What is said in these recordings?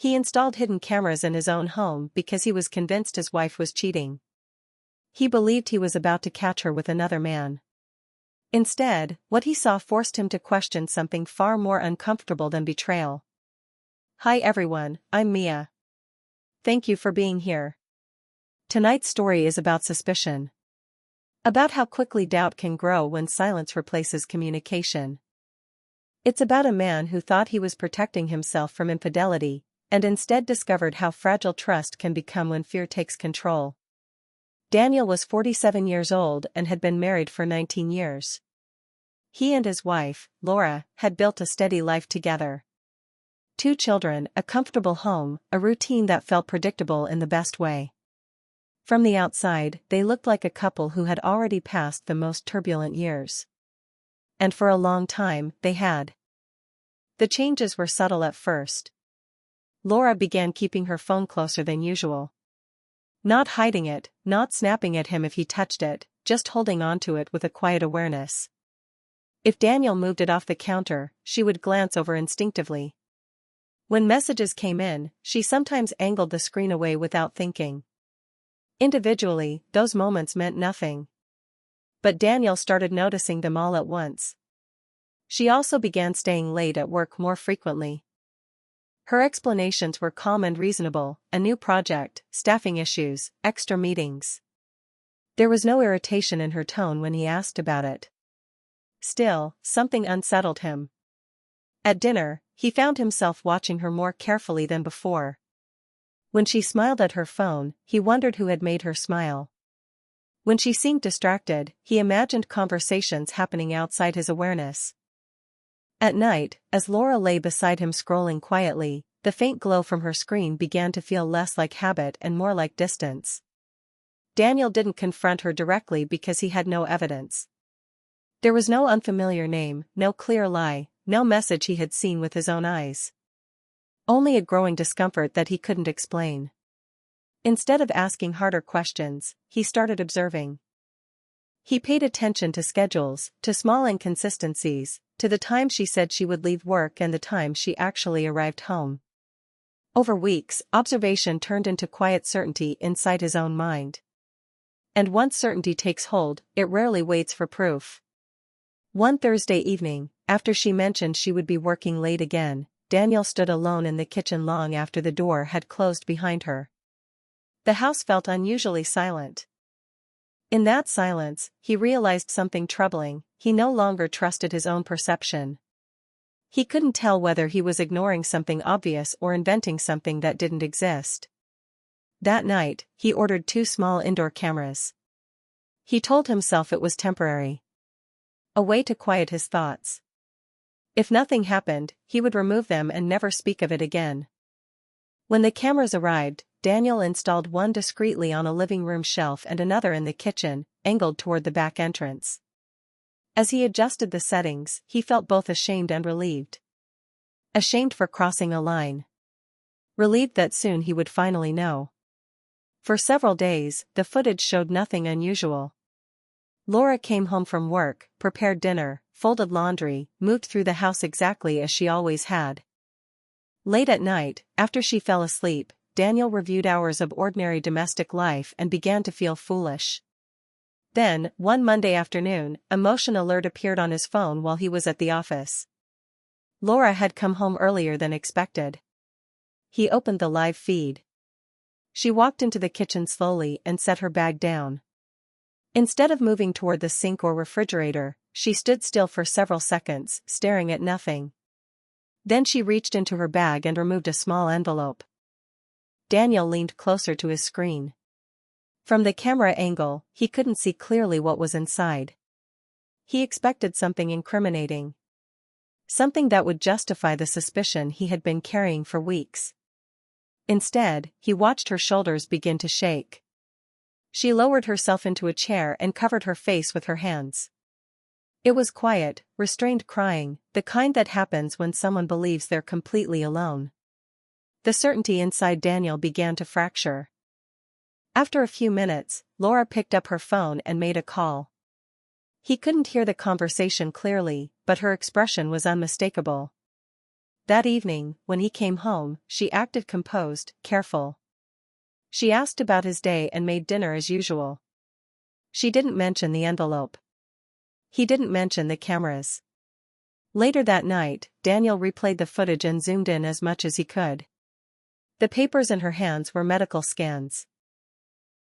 He installed hidden cameras in his own home because he was convinced his wife was cheating. He believed he was about to catch her with another man. Instead, what he saw forced him to question something far more uncomfortable than betrayal. Hi everyone, I'm Mia. Thank you for being here. Tonight's story is about suspicion. About how quickly doubt can grow when silence replaces communication. It's about a man who thought he was protecting himself from infidelity, and instead discovered how fragile trust can become when fear takes control. Daniel was 47 years old and had been married for 19 years. He and his wife, Laura, had built a steady life together. 2 children, a comfortable home, a routine that felt predictable in the best way. From the outside, they looked like a couple who had already passed the most turbulent years. And for a long time, they had. The changes were subtle at first. Laura began keeping her phone closer than usual. Not hiding it, not snapping at him if he touched it, just holding onto it with a quiet awareness. If Daniel moved it off the counter, she would glance over instinctively. When messages came in, she sometimes angled the screen away without thinking. Individually, those moments meant nothing. But Daniel started noticing them all at once. She also began staying late at work more frequently. Her explanations were calm and reasonable: a new project, staffing issues, extra meetings. There was no irritation in her tone when he asked about it. Still, something unsettled him. At dinner, he found himself watching her more carefully than before. When she smiled at her phone, he wondered who had made her smile. When she seemed distracted, he imagined conversations happening outside his awareness. At night, as Laura lay beside him scrolling quietly, the faint glow from her screen began to feel less like habit and more like distance. Daniel didn't confront her directly because he had no evidence. There was no unfamiliar name, no clear lie, no message he had seen with his own eyes. Only a growing discomfort that he couldn't explain. Instead of asking harder questions, he started observing. He paid attention to schedules, to small inconsistencies, to the time she said she would leave work and the time she actually arrived home. Over weeks, observation turned into quiet certainty inside his own mind. And once certainty takes hold, it rarely waits for proof. One Thursday evening, after she mentioned she would be working late again, Daniel stood alone in the kitchen long after the door had closed behind her. The house felt unusually silent. In that silence, he realized something troubling: he no longer trusted his own perception. He couldn't tell whether he was ignoring something obvious or inventing something that didn't exist. That night, he ordered 2 small indoor cameras. He told himself it was temporary. A way to quiet his thoughts. If nothing happened, he would remove them and never speak of it again. When the cameras arrived, Daniel installed one discreetly on a living room shelf and another in the kitchen, angled toward the back entrance. As he adjusted the settings, he felt both ashamed and relieved. Ashamed for crossing a line. Relieved that soon he would finally know. For several days, the footage showed nothing unusual. Laura came home from work, prepared dinner, folded laundry, moved through the house exactly as she always had. Late at night, after she fell asleep, Daniel reviewed hours of ordinary domestic life and began to feel foolish. Then, one Monday afternoon, a motion alert appeared on his phone while he was at the office. Laura had come home earlier than expected. He opened the live feed. She walked into the kitchen slowly and set her bag down. Instead of moving toward the sink or refrigerator, she stood still for several seconds, staring at nothing. Then she reached into her bag and removed a small envelope. Daniel leaned closer to his screen. From the camera angle, he couldn't see clearly what was inside. He expected something incriminating. Something that would justify the suspicion he had been carrying for weeks. Instead, he watched her shoulders begin to shake. She lowered herself into a chair and covered her face with her hands. It was quiet, restrained crying, the kind that happens when someone believes they're completely alone. The certainty inside Daniel began to fracture. After a few minutes, Laura picked up her phone and made a call. He couldn't hear the conversation clearly, but her expression was unmistakable. That evening, when he came home, she acted composed, careful. She asked about his day and made dinner as usual. She didn't mention the envelope. He didn't mention the cameras. Later that night, Daniel replayed the footage and zoomed in as much as he could. The papers in her hands were medical scans.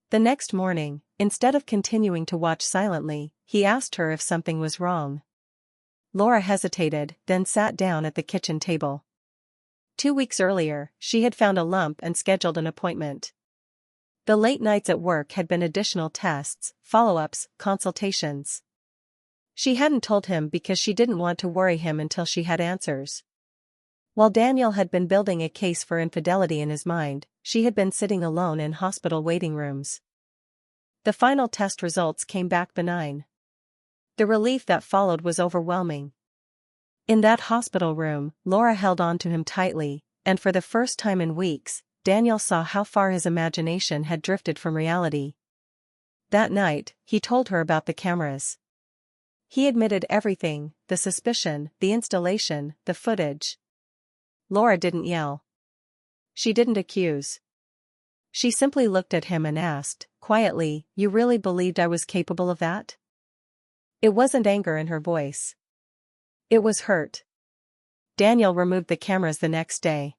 The next morning, instead of continuing to watch silently, he asked her if something was wrong. Laura hesitated, then sat down at the kitchen table. 2 weeks earlier, she had found a lump and scheduled an appointment. The late nights at work had been additional tests, follow-ups, consultations. She hadn't told him because she didn't want to worry him until she had answers. While Daniel had been building a case for infidelity in his mind, she had been sitting alone in hospital waiting rooms. The final test results came back benign. The relief that followed was overwhelming. In that hospital room, Laura held on to him tightly, and for the first time in weeks, Daniel saw how far his imagination had drifted from reality. That night, he told her about the cameras. He admitted everything, the suspicion, the installation, the footage. Laura didn't yell. She didn't accuse. She simply looked at him and asked, quietly, "You really believed I was capable of that?" It wasn't anger in her voice. It was hurt. Daniel removed the cameras the next day.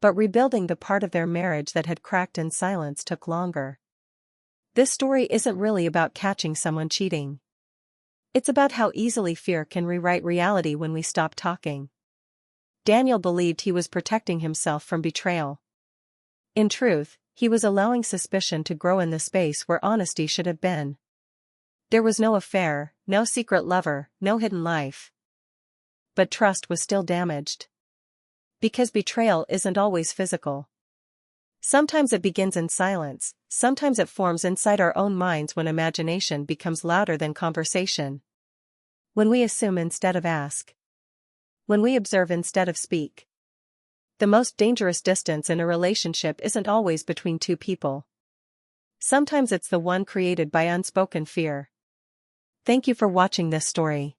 But rebuilding the part of their marriage that had cracked in silence took longer. This story isn't really about catching someone cheating. It's about how easily fear can rewrite reality when we stop talking. Daniel believed he was protecting himself from betrayal. In truth, he was allowing suspicion to grow in the space where honesty should have been. There was no affair, no secret lover, no hidden life. But trust was still damaged. Because betrayal isn't always physical. Sometimes it begins in silence, sometimes it forms inside our own minds when imagination becomes louder than conversation. When we assume instead of ask. When we observe instead of speak. The most dangerous distance in a relationship isn't always between two people. Sometimes it's the one created by unspoken fear. Thank you for watching this story.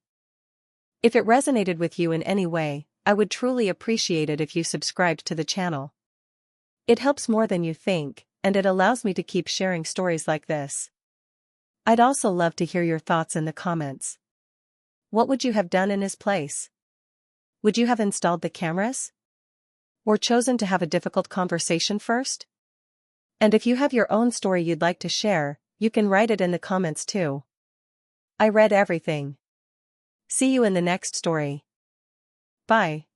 If it resonated with you in any way, I would truly appreciate it if you subscribed to the channel. It helps more than you think, and it allows me to keep sharing stories like this. I'd also love to hear your thoughts in the comments. What would you have done in his place? Would you have installed the cameras? Or chosen to have a difficult conversation first? And if you have your own story you'd like to share, you can write it in the comments too. I read everything. See you in the next story. Bye.